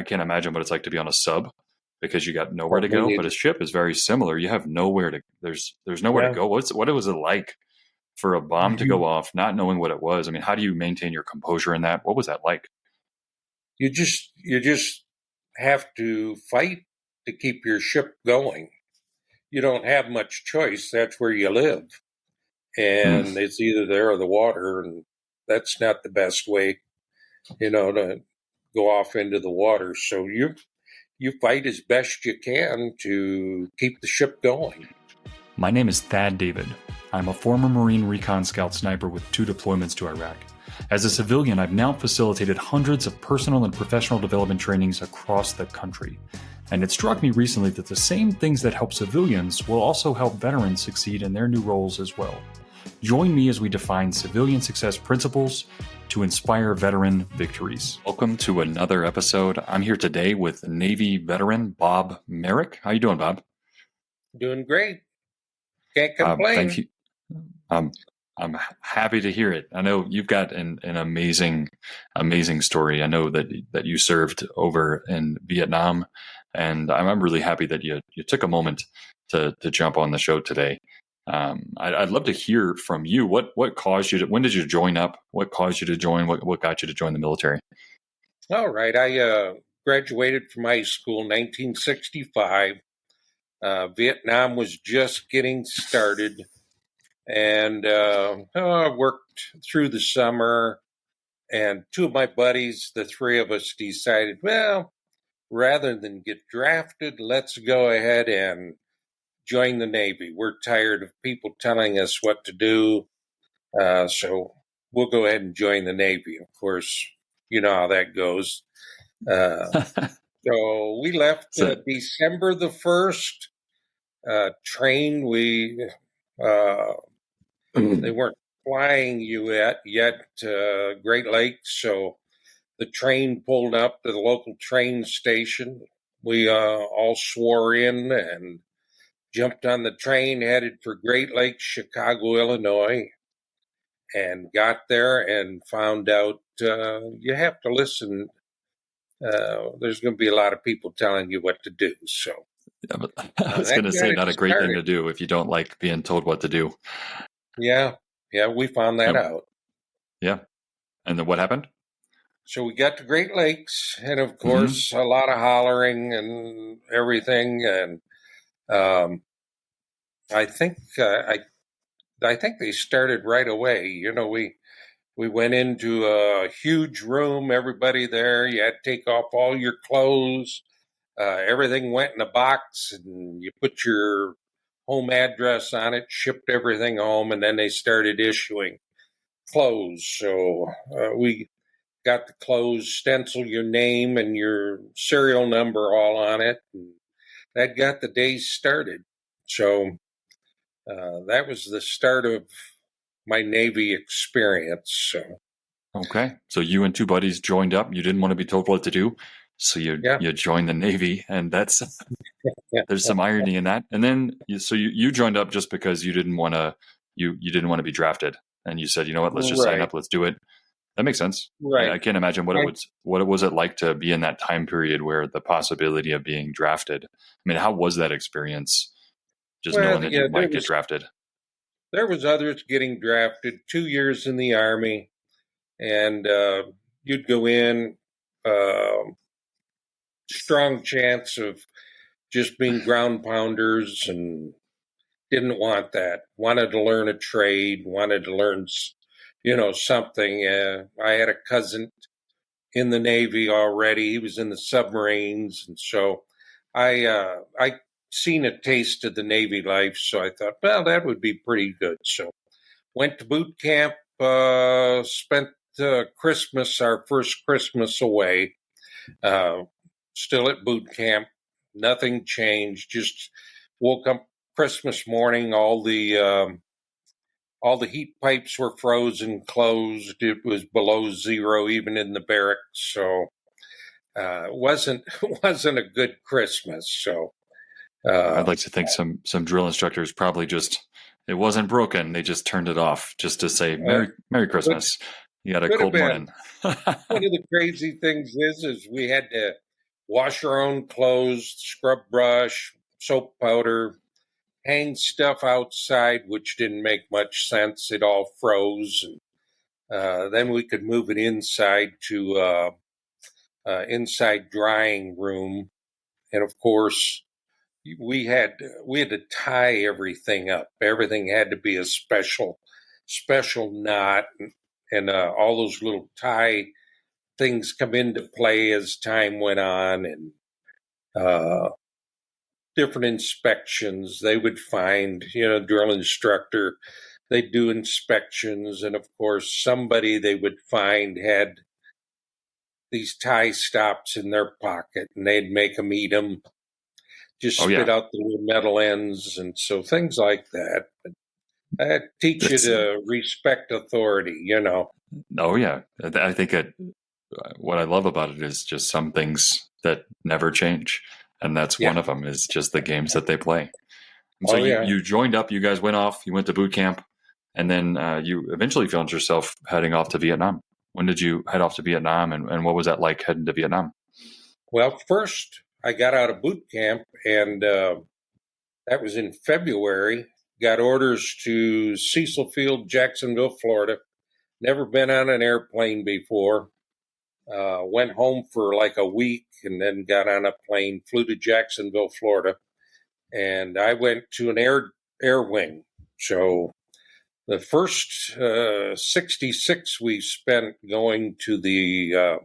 can't imagine what it's like to be on a sub because you got nowhere to go. But a ship is very similar. You have nowhere to. There's nowhere to go. What was it like for a bomb to go off, not knowing what it was? I mean, how do you maintain your composure in that? What was that like? You just have to fight to keep your ship going. You don't have much choice. That's where you live. And it's either there or the water, and that's not the best way, to go off into the water. So you fight as best you can to keep the ship going. My name is Thad David. I'm a former Marine Recon Scout sniper with 2 deployments to Iraq. As a civilian, I've now facilitated hundreds of personal and professional development trainings across the country. And it struck me recently that the same things that help civilians will also help veterans succeed in their new roles as well. Join me as we define civilian success principles to inspire veteran victories. Welcome to another episode. I'm here today with Navy veteran Bob Merrick. How you doing, Bob? Doing great. Can't complain. Thank you. I'm happy to hear it. I know you've got an amazing story. I know that you served over in Vietnam, and I'm really happy that you took a moment to jump on the show today. I'd love to hear from you. What caused you to? When did you join up? What caused you to join? What got you to join the military? All right, I graduated from high school in 1965. Vietnam was just getting started. And I worked through the summer, and 2 of my buddies, the 3 of us, decided, well, rather than get drafted, let's go ahead and join the Navy. We're tired of people telling us what to do, so we'll go ahead and join the Navy. Of course, you know how that goes. So we left December the 1st. Trained, they weren't flying you yet Great Lakes, so the train pulled up to the local train station. We all swore in and jumped on the train, headed for Great Lakes, Chicago, Illinois, and got there and found out you have to listen. There's going to be a lot of people telling you what to do. So yeah, but I was going to say, not a great thing to do if you don't like being told what to do. Yeah, we found that out. Yeah. And then what happened? So we got to Great Lakes, and of course, a lot of hollering and everything. And I think they started right away. We went into a huge room, everybody there. You had to take off all your clothes. Everything went in a box, and you put your home address on it, shipped everything home, and then they started issuing clothes. So we got the clothes, stencil your name and your serial number all on it, and that got the day started. So that was the start of my Navy experience. So okay, so you and 2 buddies joined up. You didn't want to be told what to do, so you joined the Navy, and that's there's some irony in that. And then you joined up just because you didn't want to be drafted, and you said, you know what, let's just sign up, let's do it. That makes sense. Right. I can't imagine what it was like to be in that time period where the possibility of being drafted. I mean, how was that experience? Just knowing that you might get drafted. There was others getting drafted, 2 years in the Army, and you'd go in, strong chance of just being ground pounders, and didn't want that. Wanted to learn a trade, wanted to learn, something. I had a cousin in the Navy already. He was in the submarines, and so I seen a taste of the Navy life, so I thought, well, that would be pretty good. So went to boot camp, spent Christmas, our first Christmas away, still at boot camp. Nothing changed, just woke up Christmas morning, all the heat pipes were frozen, closed. It was below zero, even in the barracks. So it wasn't a good Christmas. So I'd like to think some drill instructors probably it wasn't broken. They just turned it off just to say Merry Christmas. You had a cold morning. One of the crazy things is we had to wash our own clothes, scrub brush, soap powder, hang stuff outside, which didn't make much sense. It all froze. And then we could move it inside to inside drying room. And of course, we had to tie everything up. Everything had to be a special knot, and all those little tie things come into play as time went on, and different inspections they would find. Drill instructor, they'd do inspections, and of course, somebody they would find had these tie stops in their pocket, and they'd make them eat them. Just spit out the little metal ends, and so things like that. That teach you to respect authority, Oh, yeah. I think what I love about it is just some things that never change. And that's one of them, is just the games that they play. And so you joined up, you guys went off, you went to boot camp, and then you eventually found yourself heading off to Vietnam. When did you head off to Vietnam, and what was that like heading to Vietnam? Well, first I got out of boot camp, and that was in February. Got orders to Cecil Field, Jacksonville, Florida. Never been on an airplane before. Went home for like a week and then got on a plane, flew to Jacksonville, Florida. And I went to an air wing. So the first 66 we spent going to the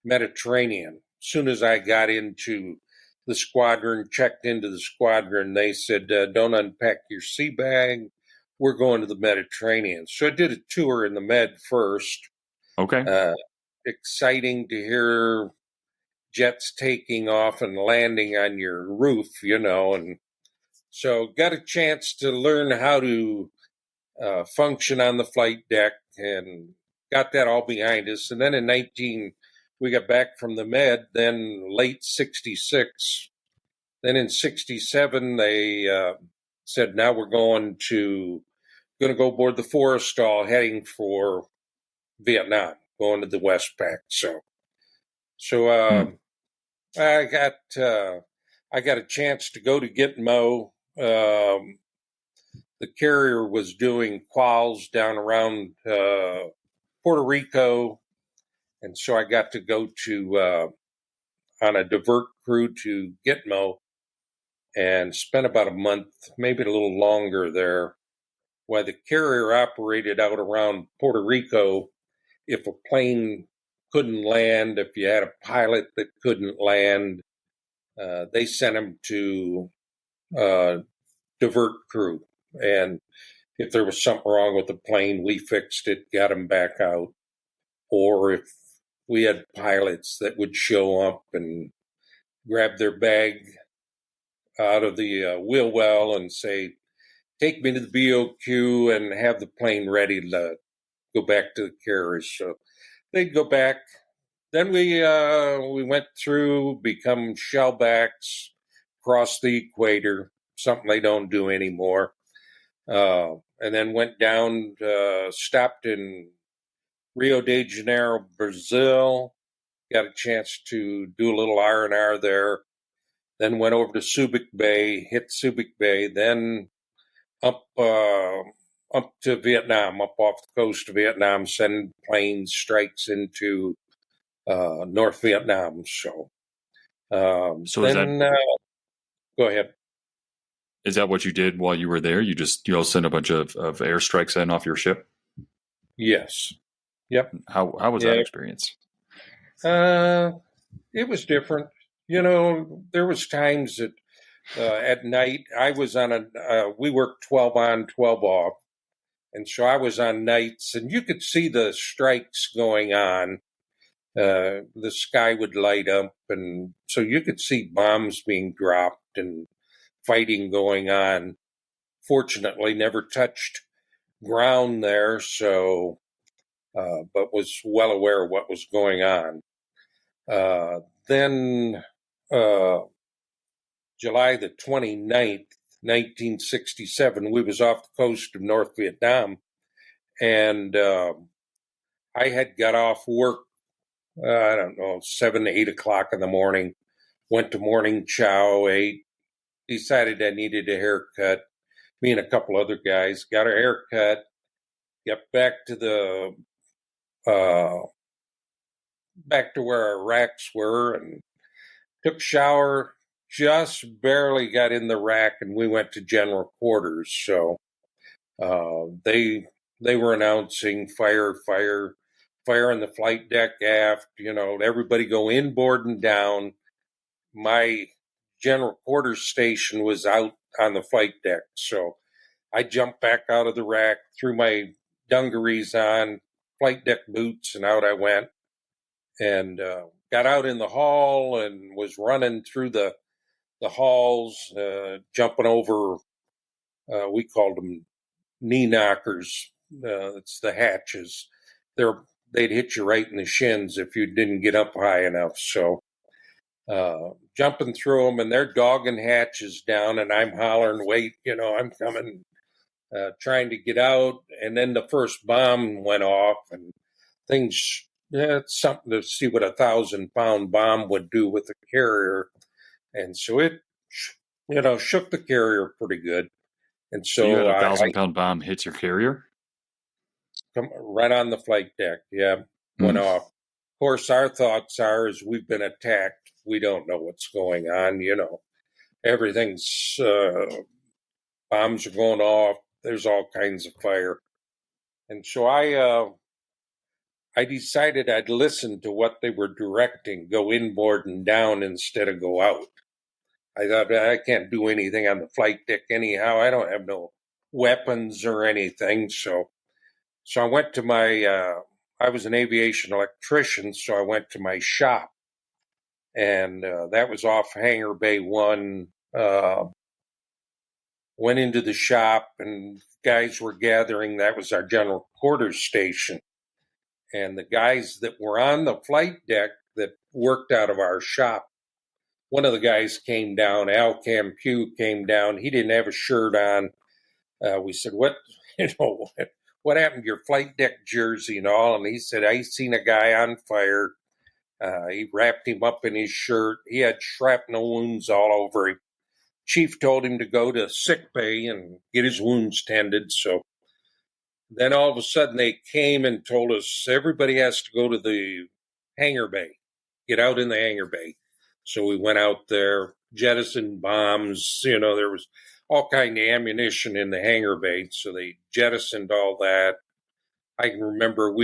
Mediterranean. As soon as I got into the squadron, checked into the squadron, they said, don't unpack your sea bag. We're going to the Mediterranean. So I did a tour in the Med first. Okay. Exciting to hear jets taking off and landing on your roof, and so got a chance to learn how to function on the flight deck, and got that all behind us. And then we got back from the Med, then late 66. Then in 67, they said, now we're going to go board the Forrestal heading for Vietnam, going to the Westpac. So I got a chance to go to Gitmo. The carrier was doing quals down around Puerto Rico, and so I got to go to on a divert crew to Gitmo and spent about a month, maybe a little longer there, while the carrier operated out around Puerto Rico. If a plane couldn't land, if you had a pilot that couldn't land, they sent him to divert crew. And if there was something wrong with the plane, we fixed it, got him back out. Or if we had pilots that would show up and grab their bag out of the wheel well and say, take me to the BOQ and have the plane ready to go back to the carriers. So they'd go back. Then we went through, become shellbacks, cross the equator, something they don't do anymore. And then went down, stopped in Rio de Janeiro, Brazil. Got a chance to do a little R&R there. Then went over to Subic Bay, hit Subic Bay, then up to Vietnam, up off the coast of Vietnam, send planes strikes into North Vietnam. So then, go ahead. Is that what you did while you were there? You all sent a bunch of airstrikes in off your ship? Yes. Yep. How was that experience? It was different. There was times that at night I was on we worked 12 on, 12 off. And so I was on nights, and you could see the strikes going on. The sky would light up, and so you could see bombs being dropped and fighting going on. Fortunately, never touched ground there, so but was well aware of what was going on. Then July the 29th, 1967, we was off the coast of North Vietnam, and I had got off work I don't know, 7, 8 o'clock in the morning. Went to morning chow, ate, decided I needed a haircut. Me and a couple other guys got our haircut, got uh, back to where our racks were, and took a shower. Just barely got in the rack, and we went to general quarters. So they were announcing fire, fire, fire on the flight deck aft. Everybody go inboard and down. My general quarters station was out on the flight deck, so I jumped back out of the rack, threw my dungarees on, flight deck boots, and out I went. And got out in the hall and was running through the halls, jumping over. We called them knee knockers. It's the hatches. They'd hit you right in the shins if you didn't get up high enough. So jumping through them, and they're dogging hatches down, and I'm hollering, "Wait, I'm coming!" Trying to get out, and then the first bomb went off, and things. Yeah, it's something to see what a 1,000-pound bomb would do with a carrier, and so it, shook the carrier pretty good. And So you had so a I 1,000-pound bomb hit your carrier? come right on the flight deck. Yeah, went Mm. off. Of course, our thoughts are, as we've been attacked, we don't know what's going on. Everything's bombs are going off. There's all kinds of fire, and so I decided I'd listen to what they were directing, go inboard and down instead of go out. I thought, I can't do anything on the flight deck anyhow. I don't have no weapons or anything. So I went to I was an aviation electrician, so I went to my shop. And that was off Hangar Bay 1. Went into the shop, and guys were gathering. That was our general quarters station. And the guys that were on the flight deck that worked out of our shop, one of the guys came down, Al Campew came down. He didn't have a shirt on. We said, what happened to your flight deck jersey and all? And he said, I seen a guy on fire. He wrapped him up in his shirt. He had shrapnel wounds all over him. Chief told him to go to sick bay and get his wounds tended. So then all of a sudden they came and told us everybody has to go to the hangar bay, get out in the hangar bay. So we went out there, jettisoned bombs. There was all kind of ammunition in the hangar bay. So they jettisoned all that. I can remember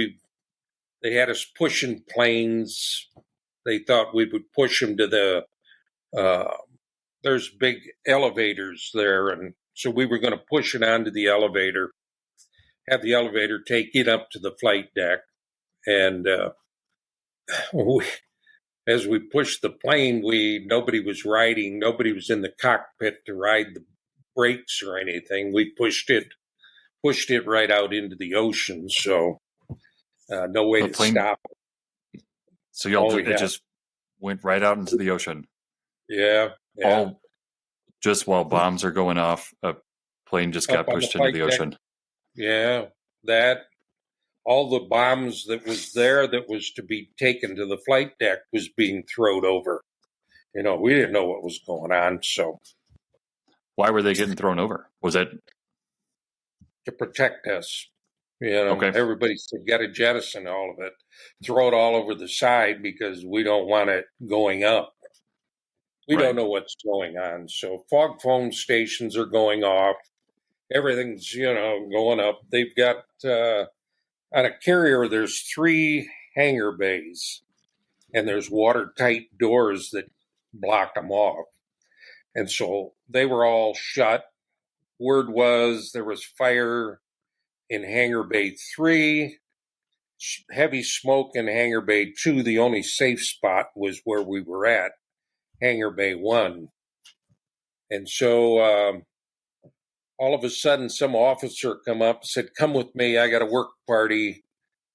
they had us pushing planes. They thought we would push them to there's big elevators there. And so we were going to push it onto the elevator, have the elevator take it up to the flight deck. And as we pushed the plane, nobody was riding, nobody was in the cockpit to ride the brakes or anything. We pushed it right out into the ocean, so no way The to plane. stop it. So Yeah. it just went right out into the ocean. Yeah. All just while bombs are going off, a plane just got pushed into the ocean. Yeah, that all the bombs that was there that was to be taken to the flight deck was being thrown over. We didn't know what was going on, so. Why were they getting thrown over? Was it to protect us? okay? Everybody said, got to jettison all of it, throw it all over the side because we don't want it going up. We don't know what's going on. So fog phone stations are going off. Everything's, going up. They've got, on a carrier, there's 3 hangar bays, and there's watertight doors that block them off. And so they were all shut. Word was there was fire in Hangar Bay 3, heavy smoke in Hangar Bay 2. The only safe spot was where we were at, Hangar Bay 1. And so all of a sudden, some officer come up and said, come with me, I got a work party.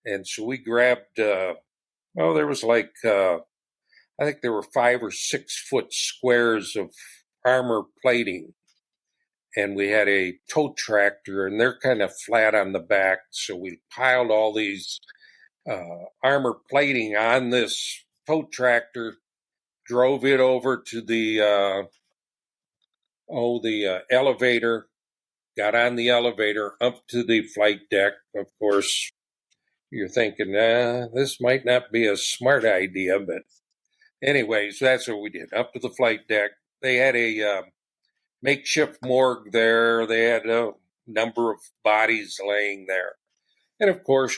And so we grabbed, there was I think there were 5 or 6 foot squares of armor plating. And we had a tow tractor, and they're kind of flat on the back. So we piled all these armor plating on this tow tractor, drove it over to the elevator, got on the elevator up to the flight deck. Of course, you're thinking, this might not be a smart idea, but anyways, that's what we did. Up to the flight deck. They had a makeshift morgue there. They had a number of bodies laying there. And of course,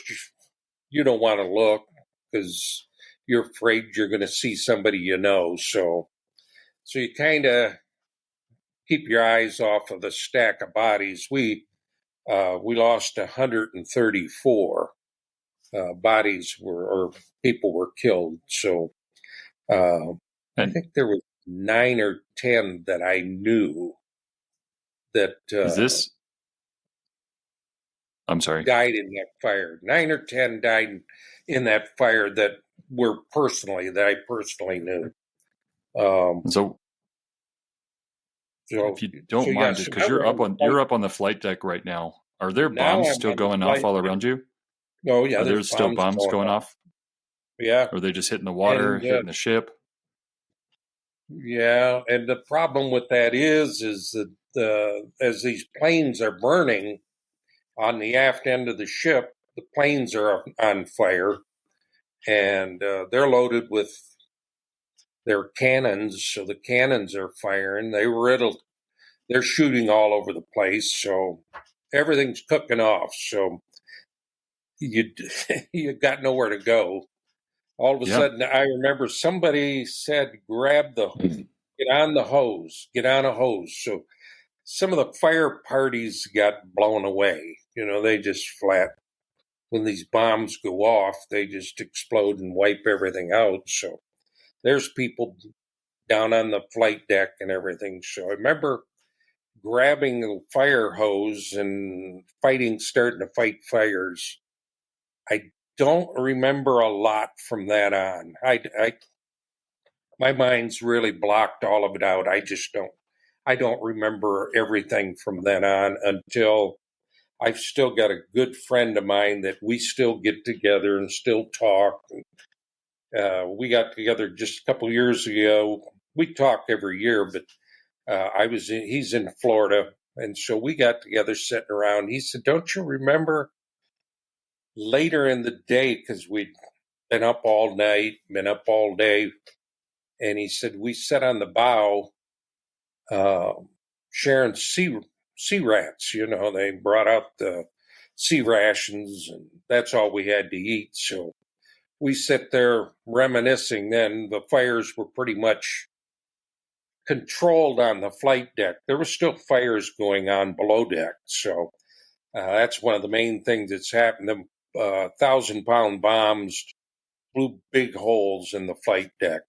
you don't want to look because you're afraid you're going to see somebody you know. So you kind of keep your eyes off of the stack of bodies. We lost 134 bodies or people were killed. So I think there was 9 or 10 that I knew that is this? I'm sorry. Died in that fire. 9 or 10 died in that fire that I personally knew. So if you don't mind, just because you're up on the flight deck right now, are there bombs still going off all around you? Oh yeah, are there still bombs going off? Yeah. Or are they just hitting the water, hitting the ship? Yeah, and the problem with that is that as these planes are burning on the aft end of the ship, the planes are on fire, and they're loaded with their cannons, so the cannons are firing. They're shooting all over the place, so everything's cooking off. So you got nowhere to go. All of a sudden, I remember somebody said, get on a hose. So some of the fire parties got blown away. They just when these bombs go off, they just explode and wipe everything out. So there's people down on the flight deck and everything. So I remember grabbing a fire hose and starting to fight fires. I don't remember a lot from that on. My mind's really blocked all of it out. I don't remember everything from then on until I've still got a good friend of mine that we still get together and still talk. We got together just a couple years ago. We talk every year, but he's in Florida. And so we got together sitting around. He said, don't you remember later in the day, because we'd been up all night, been up all day. And he said, we sat on the bow sharing sea rats. They brought out the sea rations, and that's all we had to eat. So we sit there reminiscing. Then the fires were pretty much controlled on the flight deck. There were still fires going on below deck. So that's one of the main things that's happened. The 1,000-pound bombs blew big holes in the flight deck.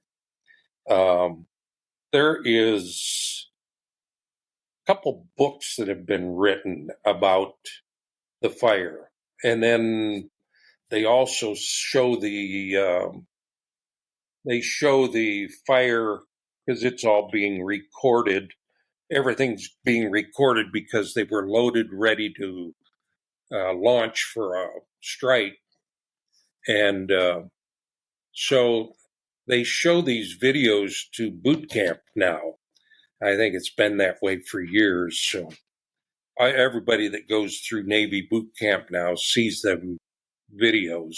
There is a couple books that have been written about the fire. And then they also show the fire because it's all being recorded. Everything's being recorded because they were loaded, ready to launch for a strike. And so they show these videos to boot camp now. I think it's been that way for years. So everybody that goes through Navy boot camp now sees them videos.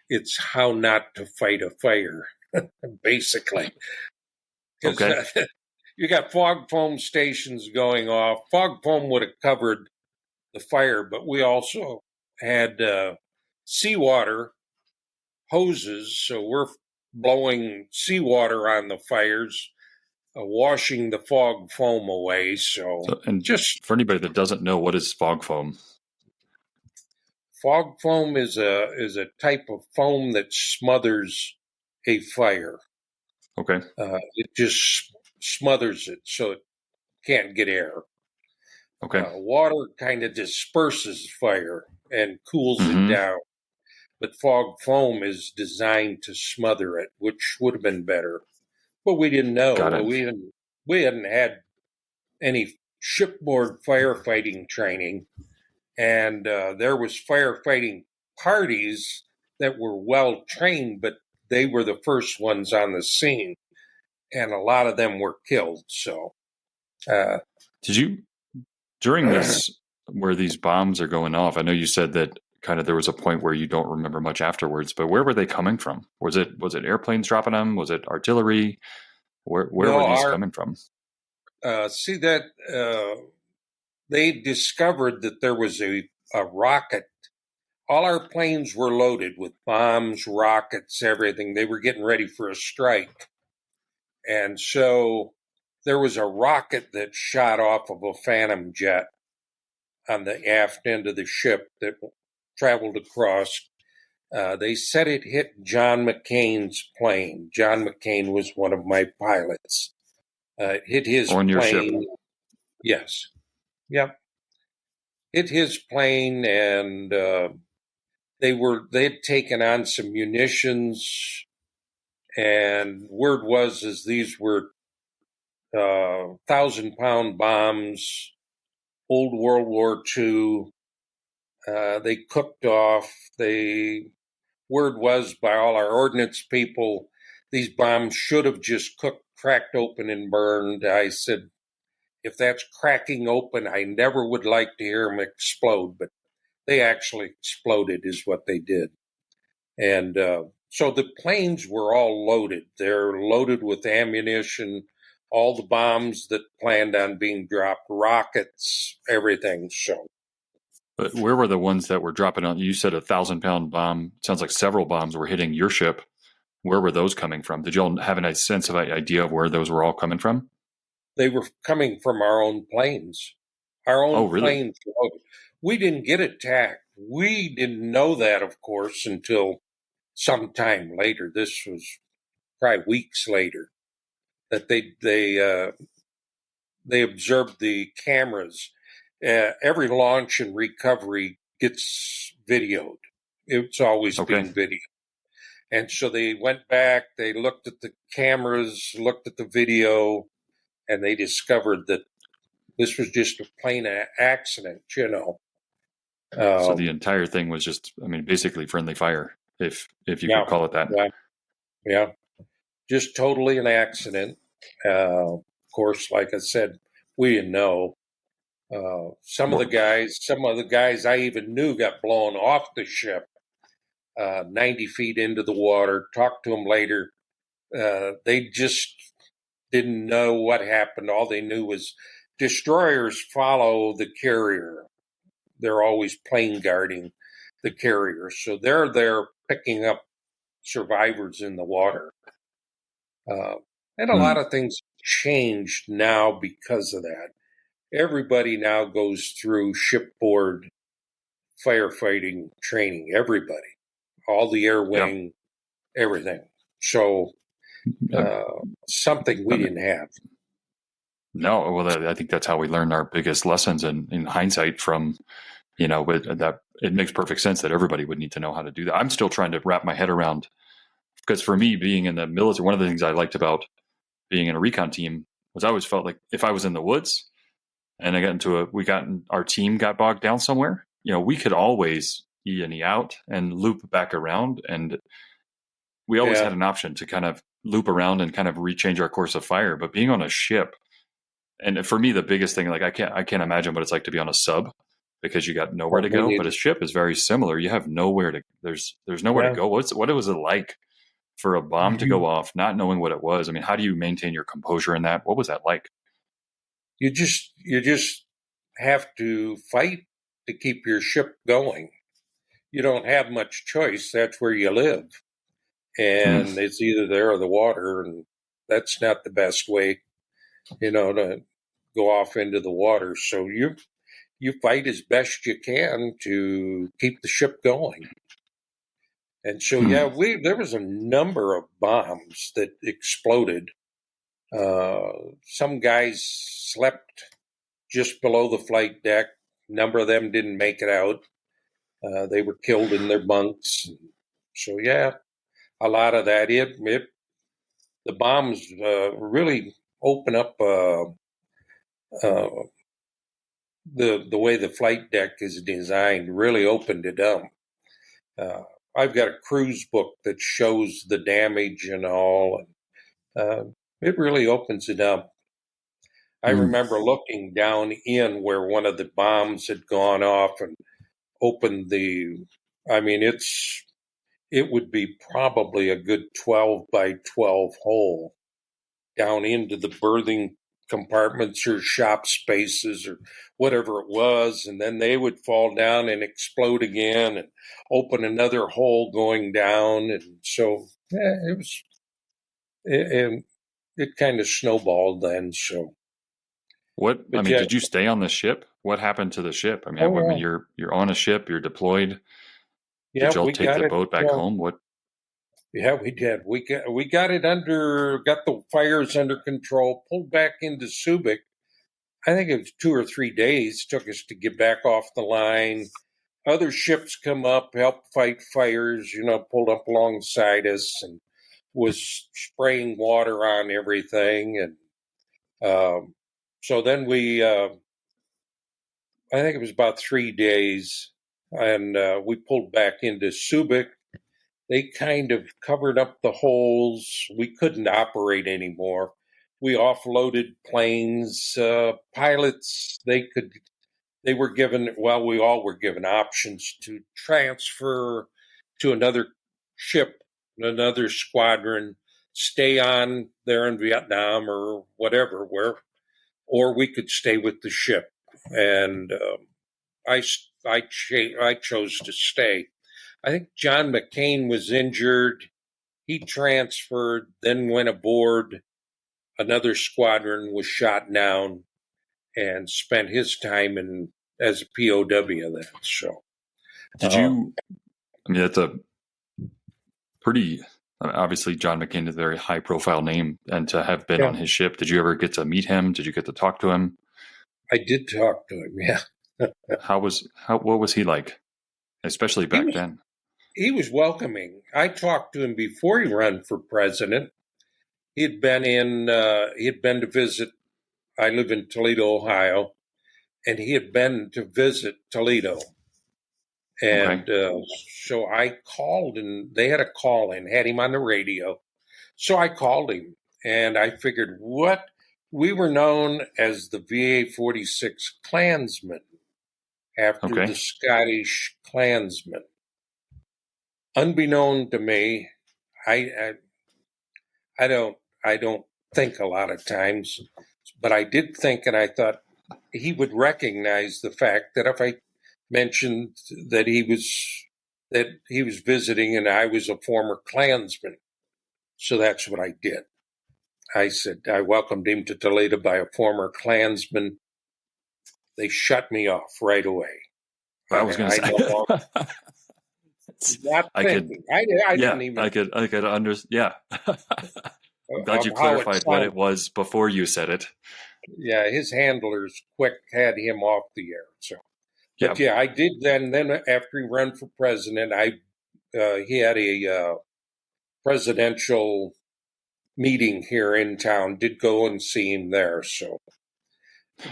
It's how not to fight a fire, basically. Okay. You got fog foam stations going off. Fog foam would have covered the fire, but we also had seawater hoses, so we're blowing seawater on the fires, washing the fog foam away. And just for anybody that doesn't know, what is fog foam? Fog foam is a type of foam that smothers a fire. Okay. It just smothers it so it can't get air. Okay. Water kind of disperses fire and cools it down. But fog foam is designed to smother it, which would have been better. But we didn't know. We hadn't had any shipboard firefighting training. And there was firefighting parties that were well trained, but they were the first ones on the scene, and a lot of them were killed. So, Did you, during this, where these bombs are going off, I know you said that kind of there was a point where you don't remember much afterwards, but where were they coming from? Was it airplanes dropping them? Was it artillery? Where no, were these coming from? see that they discovered that there was a rocket. All our planes were loaded with bombs, rockets, everything. They were getting ready for a strike. And so there was a rocket that shot off of a Phantom jet on the aft end of the ship that traveled across. They said it hit John McCain's plane. John McCain was one of my pilots. It hit his On your ship? plane. Yes. Yep. Hit his plane, and they'd taken on some munitions, and word was is these were 1,000-pound bombs, old World War II. They cooked off. Word was by all our ordnance people, these bombs should have just cracked open and burned. I said, if that's cracking open, I never would like to hear them explode, but they actually exploded is what they did. And so the planes were all loaded. They're loaded with ammunition, all the bombs that planned on being dropped, rockets, everything. So, But where were the ones that were dropping on? You said 1,000-pound bomb. It sounds like several bombs were hitting your ship. Where were those coming from? Did y'all have a sense of idea of where those were all coming from? they were coming from our own planes. Our own Oh, really? planes. We didn't get attacked. We didn't know that, of course, until some time later. This was probably weeks later that they observed the cameras. Every launch and recovery gets videoed. It's always being videoed. And so they went back, they looked at the cameras, looked at the video, and they discovered that this was just a plain accident, So the entire thing was just, basically friendly fire, if you Yeah, could call it that. yeah. Just totally an accident. Of course, like I said, we didn't know. Some of the guys I even knew got blown off the ship 90 feet into the water. Talked to them later. They just didn't know what happened. All they knew was destroyers follow the carrier. They're always plane guarding the carrier. So they're there picking up survivors in the water. And a lot of things changed now because of that. Everybody now goes through shipboard firefighting training. Everybody, all the air wing, everything. So something we didn't have. No, well, I think that's how we learn our biggest lessons in hindsight from, but that it makes perfect sense that everybody would need to know how to do that. I'm still trying to wrap my head around, because for me, being in the military, one of the things I liked about being in a recon team was I always felt like if I was in the woods and our team got bogged down somewhere, we could always E&E out and loop back around. And we always had an option to kind of loop around and kind of rechange our course of fire. But being on a ship, and for me, the biggest thing, like I can't imagine what it's like to be on a sub, because you got nowhere to go. But a ship is very similar. You have nowhere to. There's nowhere to go. What was it like for a bomb to go off, not knowing what it was? I mean, how do you maintain your composure in that? What was that like? You just have to fight to keep your ship going. You don't have much choice. That's where you live, and it's either there or the water, and that's not the best way, to go off into the water. So you fight as best you can to keep the ship going. And so, there was a number of bombs that exploded. Some guys slept just below the flight deck. A number of them didn't make it out. They were killed in their bunks. So, a lot of that. The bombs really open up the way the flight deck is designed, really opened it up. I've got a cruise book that shows the damage and all. It really opens it up. I Mm. remember looking down in where one of the bombs had gone off and opened the. I mean, it would be probably a good 12 by 12 hole down into the berthing compartments or shop spaces or whatever it was, and then they would fall down and explode again and open another hole going down, and so it was it kind of snowballed then. So, but yeah, Did you stay on the ship? What happened to the ship? oh yeah, You're on a ship, you're deployed. yeah, Did y'all we take got the it. boat back home? What? Yeah, we did. We got it got the fires under control, pulled back into Subic. I think it was 2 or 3 days took us to get back off the line. Other ships come up, help fight fires, pulled up alongside us and was spraying water on everything. And so then I think it was about 3 days, and we pulled back into Subic. They kind of covered up the holes. We couldn't operate anymore. We offloaded planes. Pilots, they were given, well, we all were given options to transfer to another ship, another squadron, stay on there in Vietnam or whatever, or we could stay with the ship. And I chose to stay. I think John McCain was injured. He transferred, then went aboard. Another squadron, was shot down, and spent his time as a POW then. So, Did you? That's a pretty. Obviously, John McCain is a very high profile name, and to have been yeah, on his ship, did you ever get to meet him? Did you get to talk to him? I did talk to him. Yeah, What was he like, especially he back was then? he was welcoming. I talked to him before he ran for president. He had been to visit. I live in Toledo, Ohio, and he had been to visit Toledo. Okay. And so I called, and they had a call in, had him on the radio. So I called him, and I figured what we were known as the VA 46 Klansmen after the Okay. Scottish Klansmen. Unbeknown to me, I I don't think a lot of times, but I did think, and I thought he would recognize the fact that if I mentioned that he was visiting and I was a former Klansman, so that's what I did. I said I welcomed him to Toledo by a former Klansman. They shut me off right away. I was going to I know, say. not I could. thinking. I Yeah, didn't even I could understand. Yeah. I'm glad of you how it clarified what sounded. it was before you said it. Yeah, his handlers quick had him off the air. So, Yeah. but yeah, I did then. Then after he ran for president, he had a presidential meeting here in town. Did go and see him there. So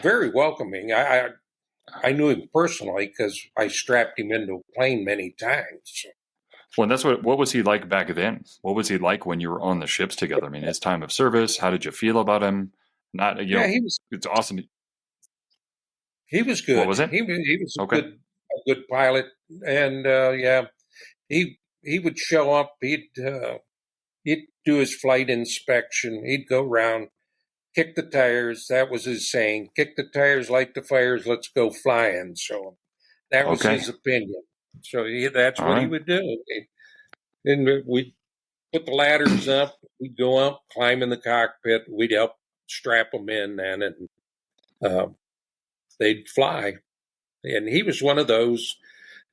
very welcoming. I knew him personally because I strapped him into a plane many times. So, Well, that's what was he like back then? What was he like when you were on the ships together? I mean, his time of service, how did you feel about him? Not, yeah, he was it's awesome. he was What good. was it? He was Okay. a good pilot, and yeah, he would show up. He'd do his flight inspection. He'd go around, kick the tires. That was his saying: "Kick the tires, light the fires. Let's go flying." So that was Okay. his opinion. So that's All what he right. would do. And we'd put the ladders up. We'd go up, climb in the cockpit. We'd help strap them in, then, and uh, they'd fly. And he was one of those.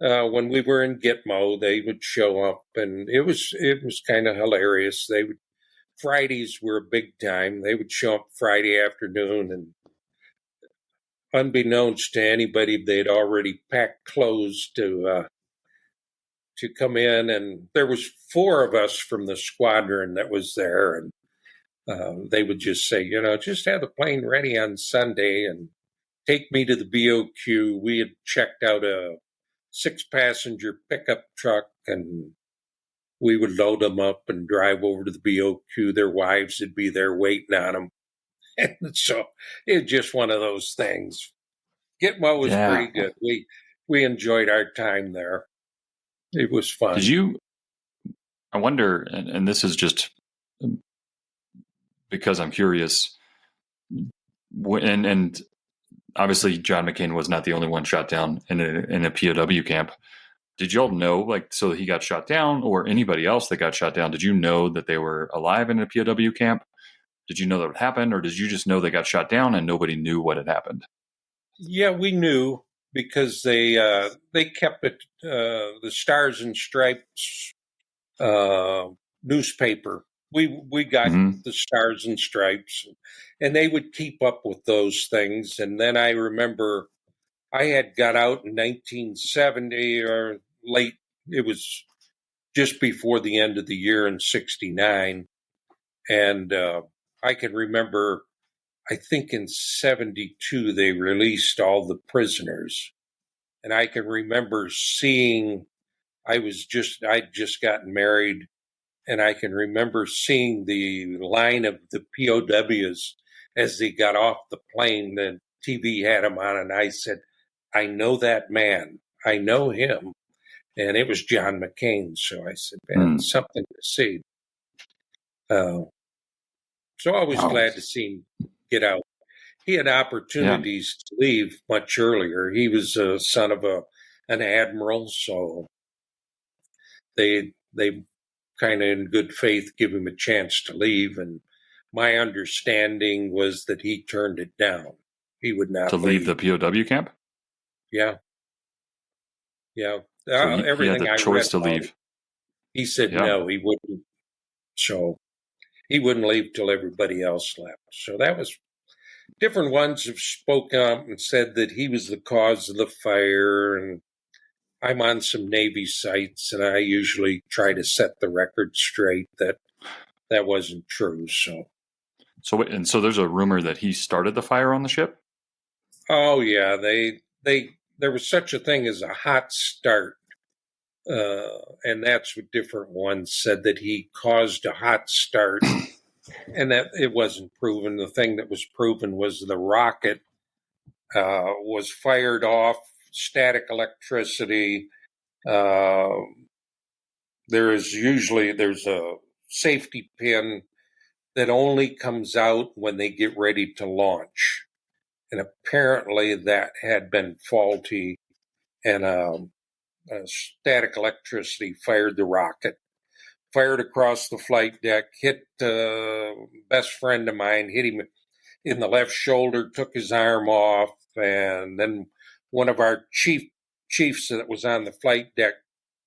When we were in Gitmo, they would show up, and it was kind of hilarious. Fridays were a big time. They would show up Friday afternoon, and unbeknownst to anybody, they'd already packed clothes to come in. And there was four of us from the squadron that was there, and they would just say, just have the plane ready on Sunday and take me to the BOQ. We had checked out a 6-passenger pickup truck, and we would load them up and drive over to the BOQ. Their wives would be there waiting on them. And so it was just one of those things. Gitmo was Yeah. pretty good. We enjoyed our time there. It was fun. I wonder, and this is just because I'm curious, and obviously John McCain was not the only one shot down in a POW camp. Did y'all know, like, so he got shot down, or anybody else that got shot down? Did you know that they were alive in a POW camp? Did you know that would happen, or did you just know they got shot down and nobody knew what had happened? Yeah, we knew because they kept it the Stars and Stripes newspaper. We got the Stars and Stripes, and they would keep up with those things. And then I remember I had got out in 1970 or late. It was just before the end of the year in '69, and I can remember. I think in '72 they released all the prisoners, and I can remember seeing. I'd just gotten married, and I can remember seeing the line of the POWs as they got off the plane. The TV had them on, and I said, "I know that man. I know him." And it was John McCain. So I said, "Man, it's something to see." So I was glad to see him get out. He had opportunities to leave much earlier. He was a son of an admiral, so they kind of in good faith give him a chance to leave. And my understanding was that he turned it down. He would not leave the POW camp. Yeah. So he had the choice to leave. He said no, he wouldn't. So he wouldn't leave till everybody else left. So that was different ones have spoken up and said that he was the cause of the fire. And I'm on some Navy sites, and I usually try to set the record straight that wasn't true. So there's a rumor that he started the fire on the ship? Oh yeah, there was such a thing as a hot start. And that's what different ones said, that he caused a hot start, and that it wasn't proven. The thing that was proven was the rocket was fired off, static electricity. There's a safety pin that only comes out when they get ready to launch. And apparently that had been faulty, and static electricity fired the rocket, fired across the flight deck, hit a best friend of mine, hit him in the left shoulder, took his arm off, and then one of our chiefs that was on the flight deck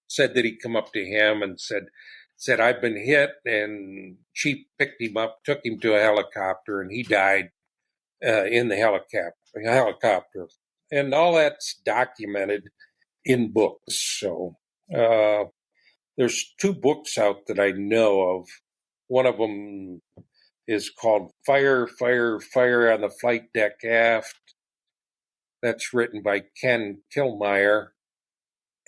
said that he'd come up to him and said I've been hit, and Chief picked him up, took him to a helicopter, and he died in the helicopter. And all that's documented in books. So there's 2 books out that I know of. One of them is called Fire, Fire, Fire on the Flight Deck Aft. That's written by Ken Kilmeyer.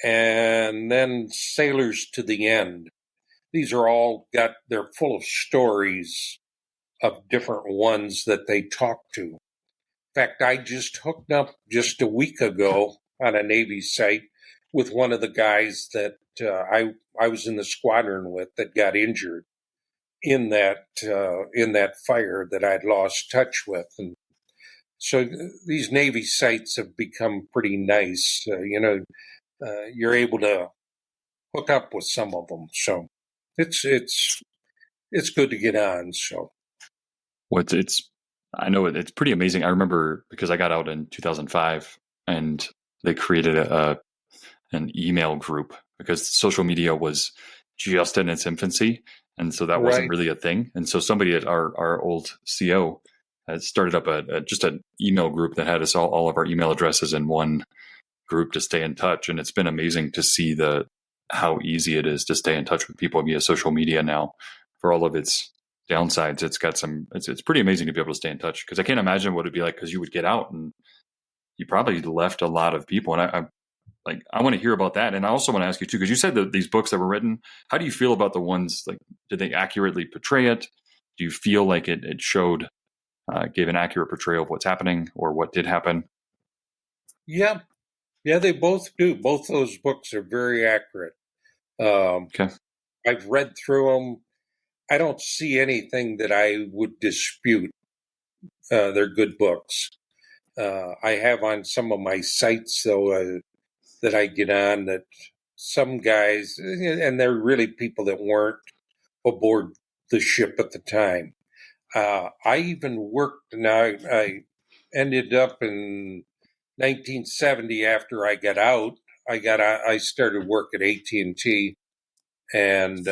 And then Sailors to the End. These are all they're full of stories of different ones that they talk to. In fact, I just hooked up just a week ago on a Navy site with one of the guys that I was in the squadron with that got injured in that fire that I'd lost touch with. And so these Navy sites have become pretty nice. You're able to hook up with some of them. So it's good to get on. So I know it's pretty amazing. I remember because I got out in 2005 and they created an email group because social media was just in its infancy. And so that wasn't really a thing. And so somebody at our old CO had started up just an email group that had us all of our email addresses in one group to stay in touch. And it's been amazing to see how easy it is to stay in touch with people via social media now. For all of its downsides, it's pretty amazing to be able to stay in touch, because I can't imagine what it'd be like, because you would get out and you probably left a lot of people. And like, I want to hear about that. And I also want to ask you too, because you said that these books that were written, how do you feel about the ones, like, did they accurately portray it? Do you feel like it showed, gave an accurate portrayal of what's happening or what did happen? Yeah, yeah, they both do. Both those books are very accurate. Um, Okay. I've read through them. I don't see anything that I would dispute. They're good books. I have on some of my sites, though, that I get on, that some guys, and they're really people that weren't aboard the ship at the time. I even worked, and I ended up in 1970 after I got out. I started work at AT&T, and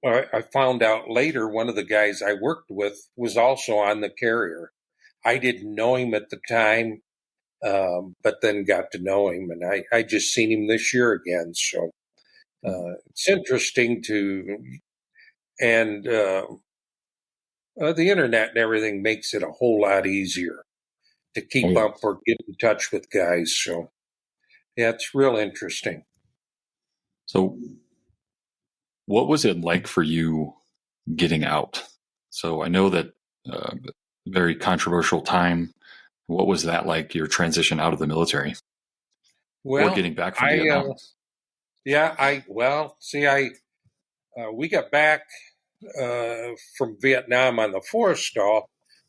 I found out later one of the guys I worked with was also on the carrier. I didn't know him at the time, but then got to know him, and I just seen him this year again. So it's interesting and the internet and everything makes it a whole lot easier to Oh, keep yeah. up or get in touch with guys. So yeah, it's real interesting. So what was it like for you getting out? So I know that very controversial time. What was that like, your transition out of the military or Well, getting back from I Vietnam? yeah, I well, see, I we got back from Vietnam on the Forrestal.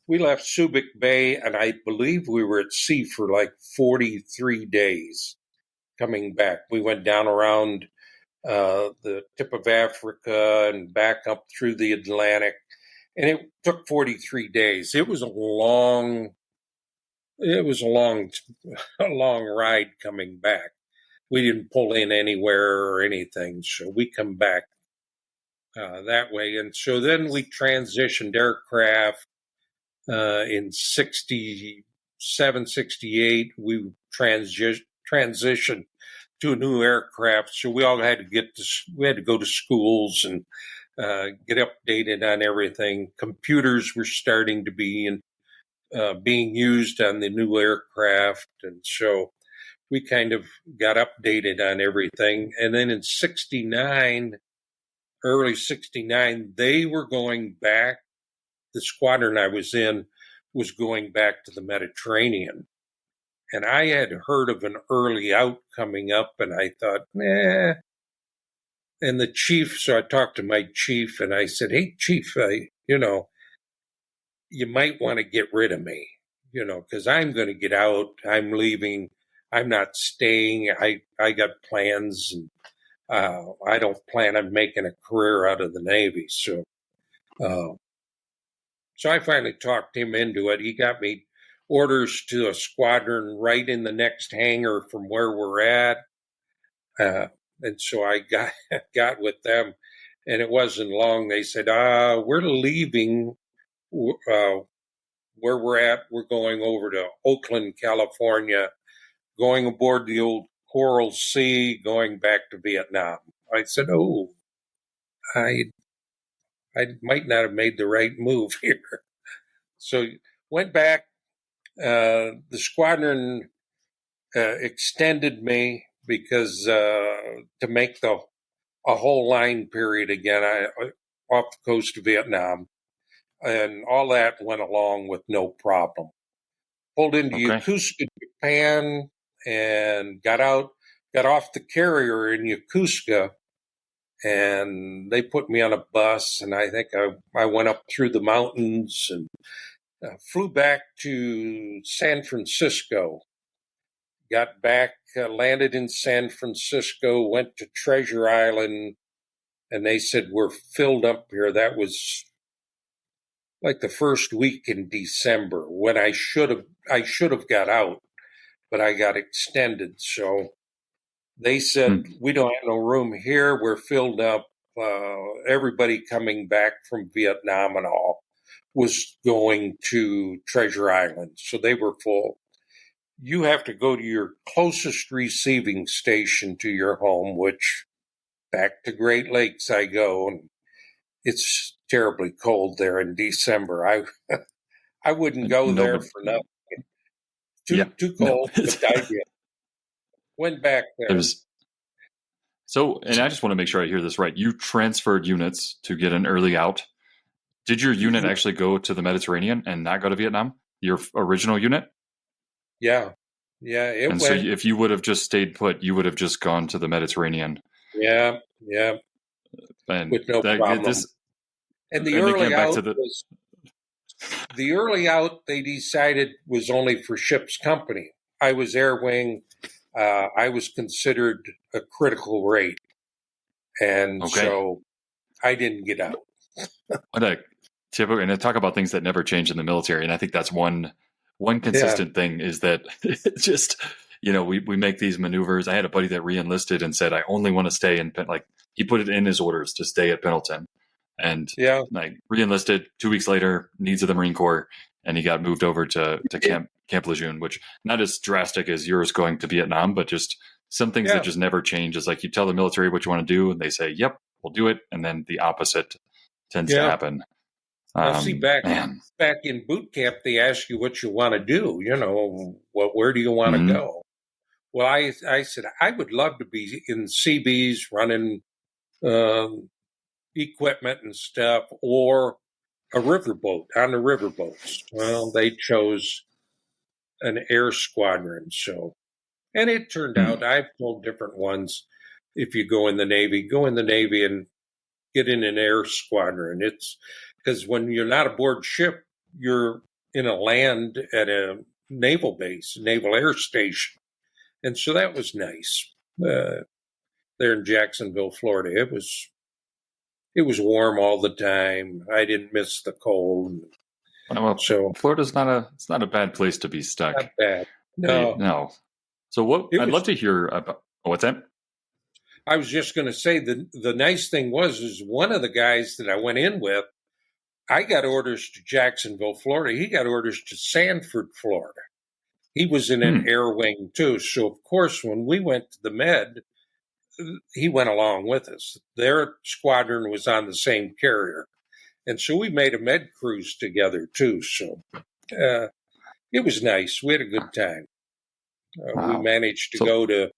We left Subic Bay, and I believe we were at sea for like 43 days coming back. We went down around the tip of Africa and back up through the Atlantic, and it took 43 days. It was a long, a long ride coming back. We didn't pull in anywhere or anything, so we come back that way. And so then we transitioned aircraft in 67, 68. We transitioned to a new aircraft. So we all had to we had to go to schools and get updated on everything. Computers were starting to be being used on the new aircraft. And so we kind of got updated on everything. And then in 69, early 69, they were going back. The squadron I was in was going back to the Mediterranean. And I had heard of an early out coming up, and I thought, nah. And the chief, so I talked to my chief, and I said, hey, chief, you might want to get rid of me, because I'm going to get out. I'm leaving. I'm not staying. I got plans, and I don't plan on making a career out of the Navy. Uh, so I finally talked him into it. He got me orders to a squadron right in the next hangar from where we're at. And so I got with them, and it wasn't long. They said, we're leaving where we're at. We're going over to Oakland, California, going aboard the old Coral Sea, going back to Vietnam. I said, oh, I might not have made the right move here. So went back. The squadron extended me because to make a whole line period again off the coast of Vietnam, and all that went along with no problem. Pulled into Okay. Yokosuka, Japan, and got off the carrier in Yokosuka, and they put me on a bus, and I think I went up through the mountains and flew back to San Francisco. Got back, landed in San Francisco, went to Treasure Island, and they said, we're filled up here. That was like the first week in December when I should have got out, but I got extended. So they said, we don't have no room here. We're filled up. Everybody coming back from Vietnam and all was going to Treasure Island. So they were full. You have to go to your closest receiving station to your home, which back to Great Lakes I go, and it's terribly cold there in December. I wouldn't go No, there but for nothing. yeah, Too no. cold, but I did. Went back there. And I just want to make sure I hear this right. You transferred units to get an early out. Did your unit actually go to the Mediterranean and not go to Vietnam? Your original unit? Yeah. It And went. so if you would have just stayed put, you would have just gone to the Mediterranean. Yeah. And With no problem. And the early out was the early out. They decided was only for ship's company. I was air wing. I was considered a critical rate, and so I didn't get out. What a typical, and I talk about things that never change in the military, and I think that's one consistent thing is that it's just, we make these maneuvers. I had a buddy that re-enlisted and said, I only want to stay in, like, he put it in his orders to stay at Pendleton, and like re-enlisted 2 weeks later, needs of the Marine Corps, and he got moved over to Camp Lejeune, which not as drastic as yours going to Vietnam, but just some things that just never change. Is like you tell the military what you want to do, and they say, "Yep, we'll do it," and then the opposite tends to happen. Now, see, back in boot camp, they ask you what you want to do. Where do you want to go? Well, I said I would love to be in CBs running equipment and stuff, or a riverboat on the riverboats. Well, they chose an air squadron, and it turned out I've told different ones. If you go in the Navy and get in an air squadron. It's because when you're not aboard ship, you're in a land at a naval base, naval air station. And so that was nice. There in Jacksonville, Florida. It was warm all the time. I didn't miss the cold. Well, so Florida's not a bad place to be stuck. Not bad. No. So I'd love to hear about what's that? I was just going to say the nice thing is one of the guys that I went in with, I got orders to Jacksonville, Florida. He got orders to Sanford, Florida. He was in an air wing too. So of course, when we went to the Med, he went along with us. Their squadron was on the same carrier. And so we made a Med cruise together too. So it was nice. We had a good time. We managed to go to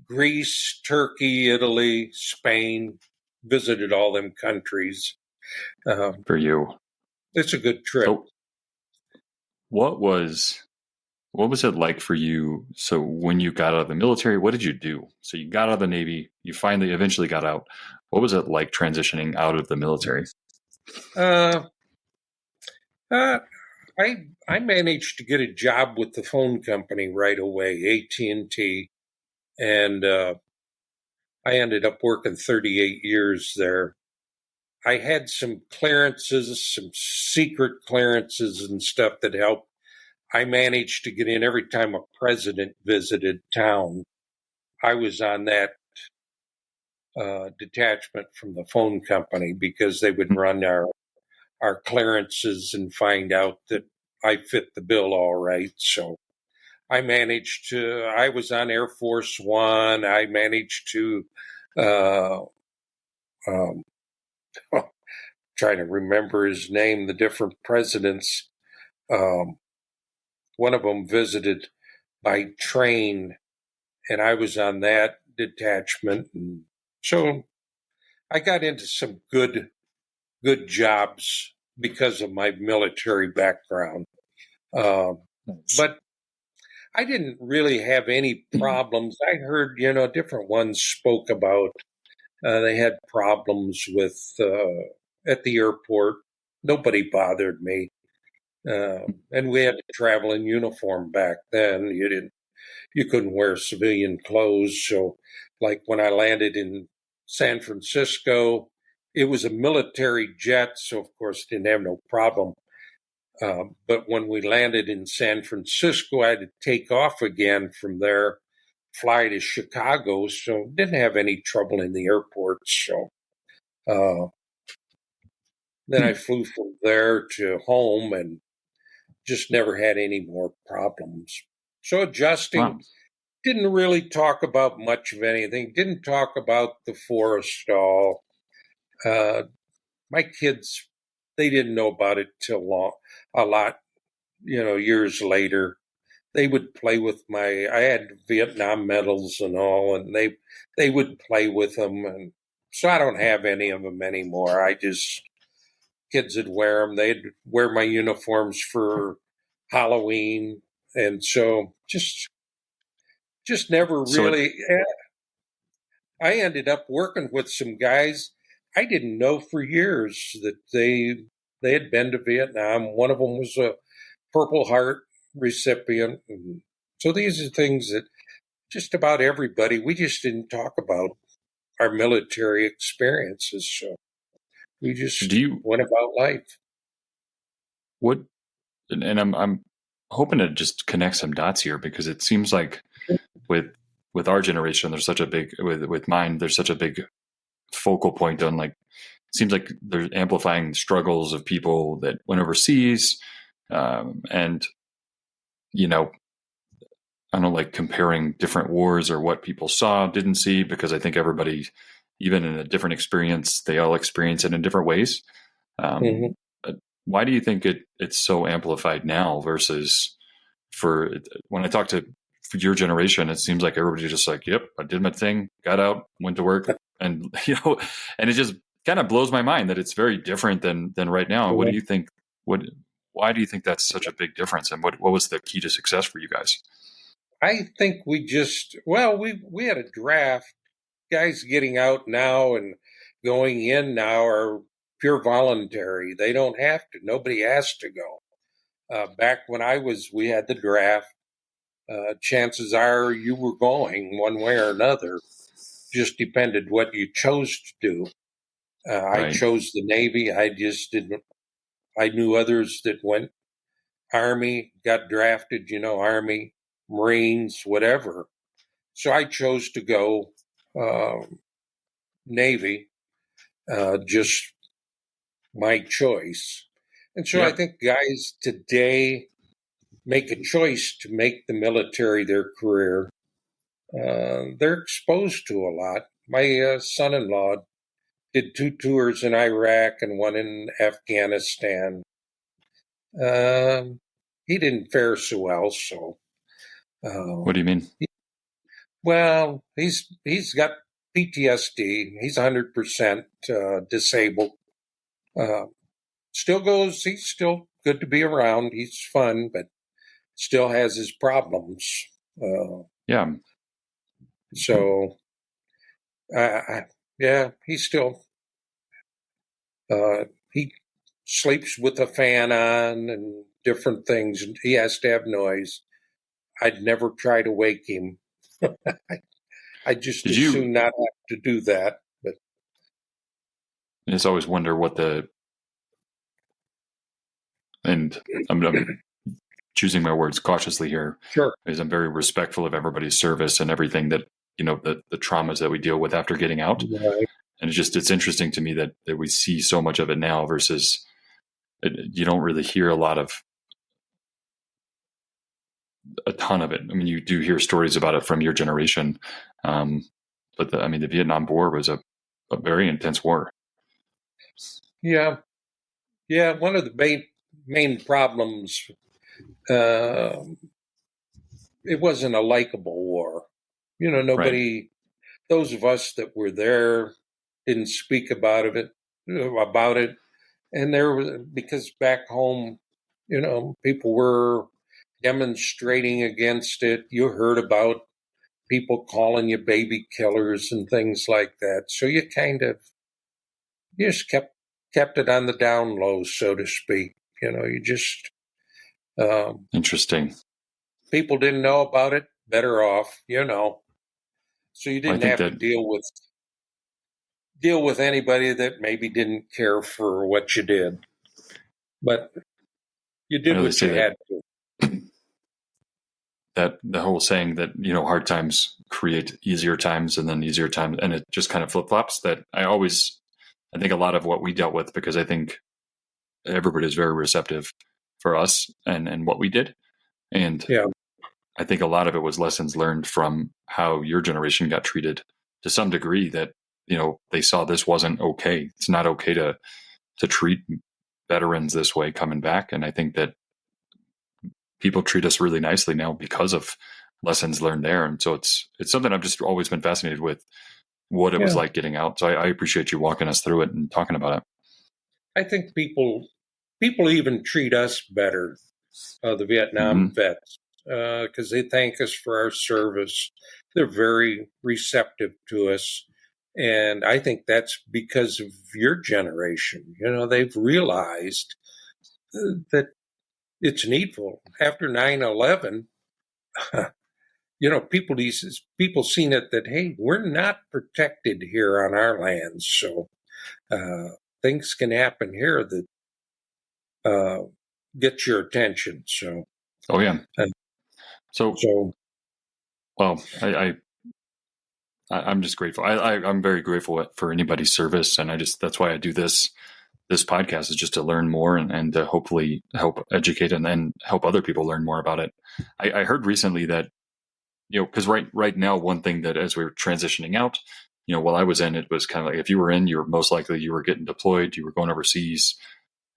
Greece, Turkey, Italy, Spain, visited all them countries. For you. It's a good trip. So what was it like for you? So when you got out of the military, what did you do? So you got out of the Navy, you eventually got out. What was it like transitioning out of the military? I managed to get a job with the phone company right away, AT&T. And I ended up working 38 years there. I had some clearances, some secret clearances and stuff that helped. I managed to get in every time a president visited town. I was on that detachment from the phone company because they would run our clearances and find out that I fit the bill all right. So I was on Air Force One. I managed to, trying to remember his name, the different presidents. One of them visited by train, and I was on that detachment. And so I got into some good jobs because of my military background. But I didn't really have any problems. I heard, different ones spoke about they had problems with at the airport. Nobody bothered me. And we had to travel in uniform back then. You couldn't wear civilian clothes. So like when I landed in San Francisco, it was a military jet. So of course didn't have no problem. But when we landed in San Francisco, I had to take off again from there, fly to Chicago. So didn't have any trouble in the airport. So then I flew from there to home and just never had any more problems. So adjusting, didn't really talk about much of anything. Didn't talk about the Forrestal. My kids, they didn't know about it till a lot, years later. they would play with I had Vietnam medals and all, and they would play with them. And so I don't have any of them anymore. Kids would wear them. They'd wear my uniforms for Halloween. And so just never So really, I ended up working with some guys I didn't know for years that they had been to Vietnam. One of them was a Purple Heart recipient. And so these are things that just about everybody, we just didn't talk about our military experiences. So we just do you went about life. what? And I'm hoping to just connect some dots here, because it seems like with our generation, there's such a big with mine. There's such a big focal point on, like, it seems like they're amplifying struggles of people that went overseas, and I don't like comparing different wars or what people saw, didn't see, because I think everybody, even in a different experience, they all experience it in different ways. Mm-hmm. But why do you think it's so amplified now versus when I talk to your generation, it seems like everybody's just like, yep, I did my thing, got out, went to work, and and it just kind of blows my mind that it's very different than right now. What do you think? Why do you think that's such a big difference? And what was the key to success for you guys? I think we had a draft. Guys getting out now and going in now are pure voluntary. They don't have to. Nobody has to go. Back when we had the draft. Chances are you were going one way or another. Just depended what you chose to do. I Right. chose the Navy. I just didn't. I knew others that went Army, got drafted. Army, Marines, whatever. So I chose to go Navy. Just my choice. And so I Yep. think guys today make a choice to make the military their career. They're exposed to a lot. My son-in-law did 2 tours in Iraq and one in Afghanistan. He didn't fare so well. So, What do you mean? well, he's got PTSD. He's 100% disabled. Still goes. He's still good to be around. He's fun, but still has his problems. Yeah. So, yeah, he's still he sleeps with a fan on and different things. He has to have noise. I'd never try to wake him. I just Did as you? soon not have to do that. But I just always wonder and I'm choosing my words cautiously here, sure, because I'm very respectful of everybody's service and everything that, the traumas that we deal with after getting out. right. And it's interesting to me that we see so much of it now versus you don't really hear a ton of it. I mean, you do hear stories about it from your generation. But the Vietnam War was a very intense war. Yeah, yeah. One of the main problems. It wasn't a likable war. Right. Nobody. Those of us that were there didn't speak about it, and there was because back home, people were demonstrating against it. You heard about people calling you baby killers and things like that. So you just kept it on the down low, so to speak. You just Interesting. people didn't know about it. Better off. So you Well, I didn't think have to that deal with anybody that maybe didn't care for what you did, but you I did know they what say you had to. that the whole saying that, hard times create easier times and then easier times, and it just kind of flip flops. I think a lot of what we dealt with, because I think everybody is very receptive for us and what we did. And Yeah, I think a lot of it was lessons learned from how your generation got treated to some degree, that, they saw this wasn't okay. It's not okay to treat veterans this way coming back. And I think that people treat us really nicely now because of lessons learned there. And so it's something I've just always been fascinated with, what it was like getting out. So I appreciate you walking us through it and talking about it. I think people even treat us better, the Vietnam vets, because they thank us for our service. They're very receptive to us. And I think that's because of your generation. They've realized that it's needful. After 9/11, people seen it that, hey, we're not protected here on our lands. So things can happen here that get your attention. So, oh yeah. So, well, I'm just grateful. I'm very grateful for anybody's service, and that's why I do this podcast, is just to learn more and to hopefully help educate and then help other people learn more about it. I heard recently that, because right now, one thing that as we were transitioning out, while I was in, it was kind of like, if you were in, you were most likely you were getting deployed, you were going overseas.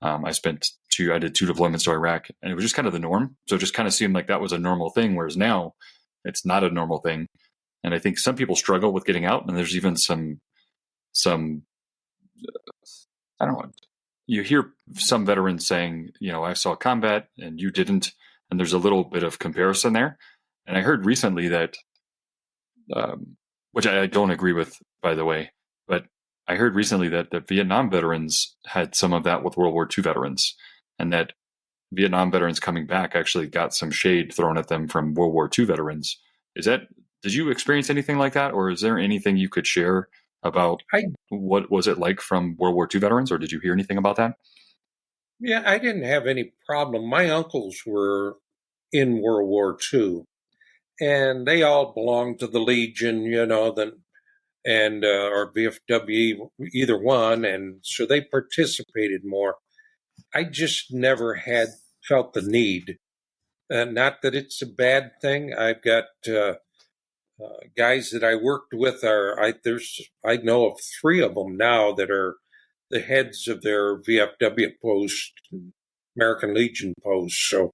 I did 2 deployments to Iraq, and it was just kind of the norm. So it just kind of seemed like that was a normal thing, whereas now it's not a normal thing. And I think some people struggle with getting out, and there's even some I don't know. You hear some veterans saying, I saw combat and you didn't, and there's a little bit of comparison there. And I heard recently that, which I don't agree with, by the way, but I heard recently that the Vietnam veterans had some of that with World War II veterans, and that Vietnam veterans coming back actually got some shade thrown at them from World War II veterans. Did you experience anything like that, or is there anything you could share about what was it like from World War II veterans, or did you hear anything about that? Yeah, I didn't have any problem. My uncles were in World War II, and they all belonged to the Legion, or VFW, either one, and so they participated more. I just never had felt the need. Not that it's a bad thing. I've got guys that I worked with I know of 3 of them now that are the heads of their VFW post, American Legion post. So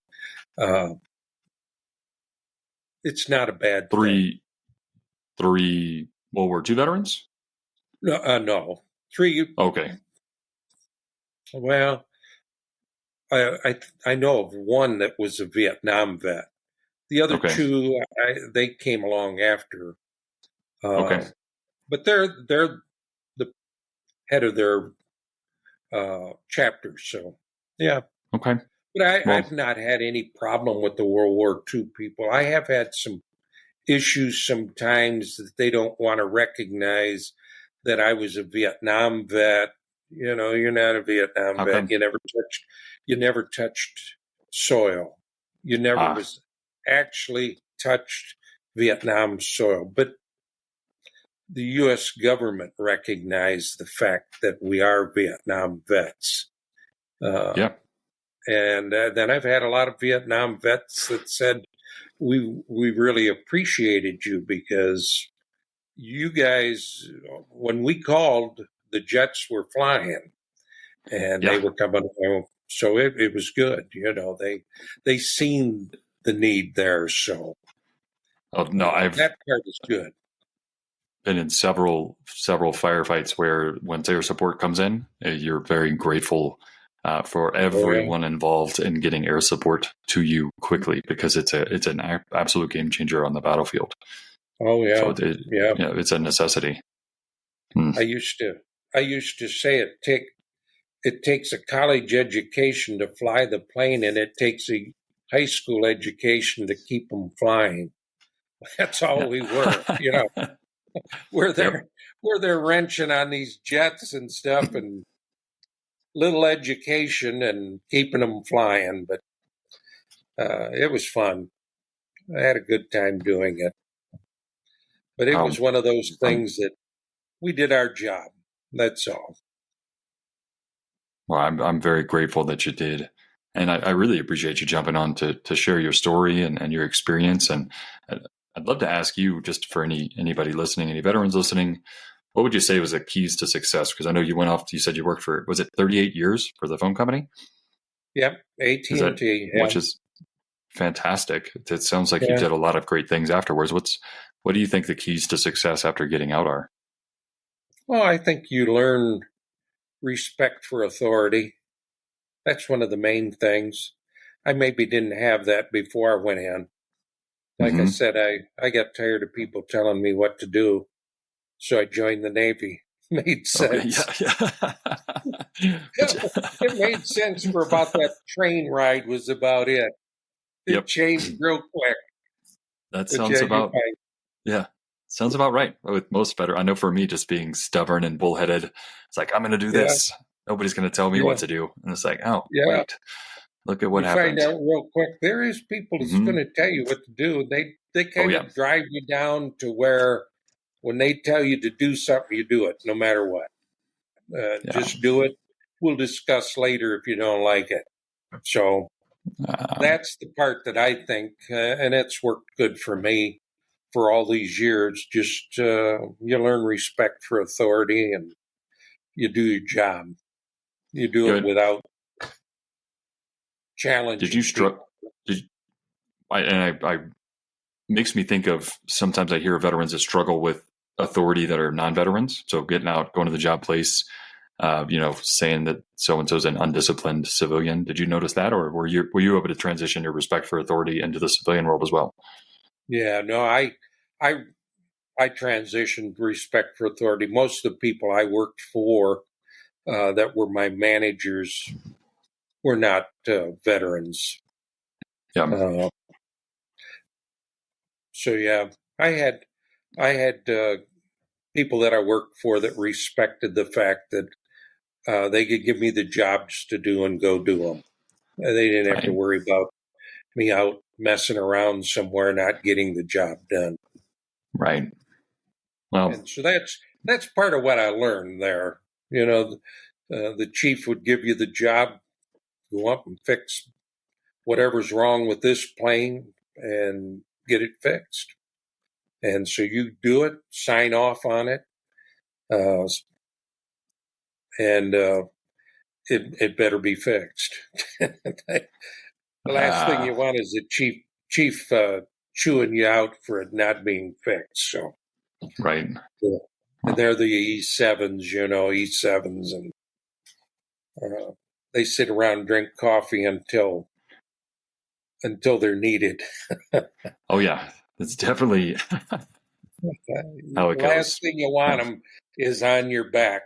it's not a bad thing. 3 World War II veterans? No, 3. Okay. Well, I know of one that was a Vietnam vet. The other 2, they came along after. Okay. But they're the head of their chapters. So, yeah. Okay. But I've not had any problem with the World War II people. I have had some issues sometimes that they don't want to recognize that I was a Vietnam vet. You're not a Vietnam vet. Okay. You never touched soil. You never was actually touched Vietnam soil. But the U.S. government recognized the fact that we are Vietnam vets. Yeah. And then I've had a lot of Vietnam vets that said, we really appreciated you because you guys, when we called, the jets were flying and they were coming home. So it was good. They seen the need there. So that part is good. Been in several firefights where once air support comes in, you're very grateful for everyone involved in getting air support to you quickly, because it's an absolute game changer on the battlefield. Oh yeah, so it's a necessity. I used to say it takes a college education to fly the plane, and it takes a high school education to keep them flying. That's all we were, We're there wrenching on these jets and stuff, and little education and keeping them flying. But it was fun. I had a good time doing it. But it was one of those things that we did our job. That's all. Well, I'm very grateful that you did. And I really appreciate you jumping on to share your story and your experience. And I'd love to ask you, just for anybody listening, any veterans listening, what would you say was the keys to success? Because I know you said you worked for, was it 38 years for the phone company? Yep, AT&T. Which is fantastic. It sounds like you Yeah. did a lot of great things afterwards. What do you think the keys to success after getting out are? Well, I think you learn respect for authority. That's one of the main things. I maybe didn't have that before I went in. Like I Hmm. said, I got tired of people telling me what to do, so I joined the Navy. Made Okay. sense. Yeah. It made sense for about that train ride was about it. It Yep. changed real quick. That But sounds yeah, you about, yeah. Sounds about right with most better. I know for me, just being stubborn and bullheaded, it's like, I'm going to do yeah, this. Nobody's going to tell me what yeah, to do. And it's like, oh, yeah. wait, look at what You find happened. out real quick there is people that's Hmm. going to tell you what to do. They Oh, kind yeah. of drive you down to where when they tell you to do something, you do it no matter what. Yeah. Just do it. We'll discuss later if you don't like it. So Um, that's the part that I think, and it's worked good for me for all these years. Just you learn respect for authority and you do your job. You do it good. without Did you challenging struggle? people. Did I makes me think of sometimes I hear veterans that struggle with authority that are non-veterans. So getting out, going to the job place, saying that so and so is an undisciplined civilian. Did you notice that, or were you able to transition your respect for authority into the civilian world as well? Yeah, no, I I transitioned respect for authority. Most of the people I worked for that were my managers were not veterans. Yeah, Uh, so yeah, I had I had people that I worked for that respected the fact that they could give me the jobs to do and go do them. They didn't have to right, worry about me out messing around somewhere not getting the job done. right. Well, And so that's part of what I learned there. You know, the chief would give you the job, go up and fix whatever's wrong with this plane and get it fixed. And so you do it, sign off on it, uh, and it better be fixed. The last thing uh, you want is a chief chewing you out for it not being fixed. So, right. yeah. And Well, they're the E7s, E7s, and they sit around and drink coffee until they're needed. oh yeah, it's definitely how The it last goes. thing you want Well, them is on your back.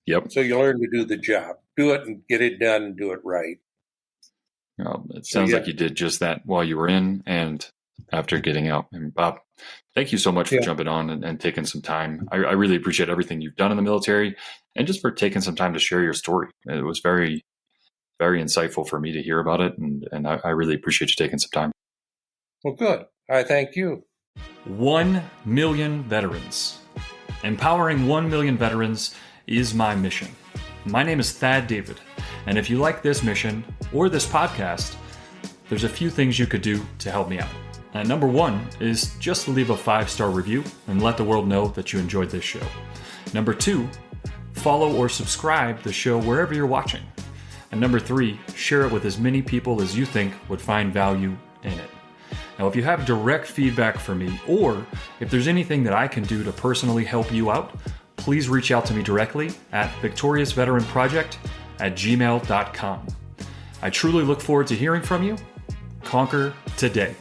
yep. So you learn to do the job, do it and get it done and do it right. Well, it So sounds yeah, like you did just that while you were in and after getting out. And Bob, thank you so much for yeah, jumping on and taking some time. I really appreciate everything you've done in the military and just for taking some time to share your story. It was very, very insightful for me to hear about it. And I really appreciate you taking some time. well, good. I thank you. 1 million veterans. Empowering 1 million veterans is my mission. My name is Thad David, and if you like this mission or this podcast, there's a few things you could do to help me out. Number one is just to leave a 5-star review and let the world know that you enjoyed this show. Number two, follow or subscribe the show wherever you're watching. And number three, share it with as many people as you think would find value in it. Now, if you have direct feedback for me, or if there's anything that I can do to personally help you out, please reach out to me directly at victoriousveteranproject@gmail.com. I truly look forward to hearing from you. Conquer today.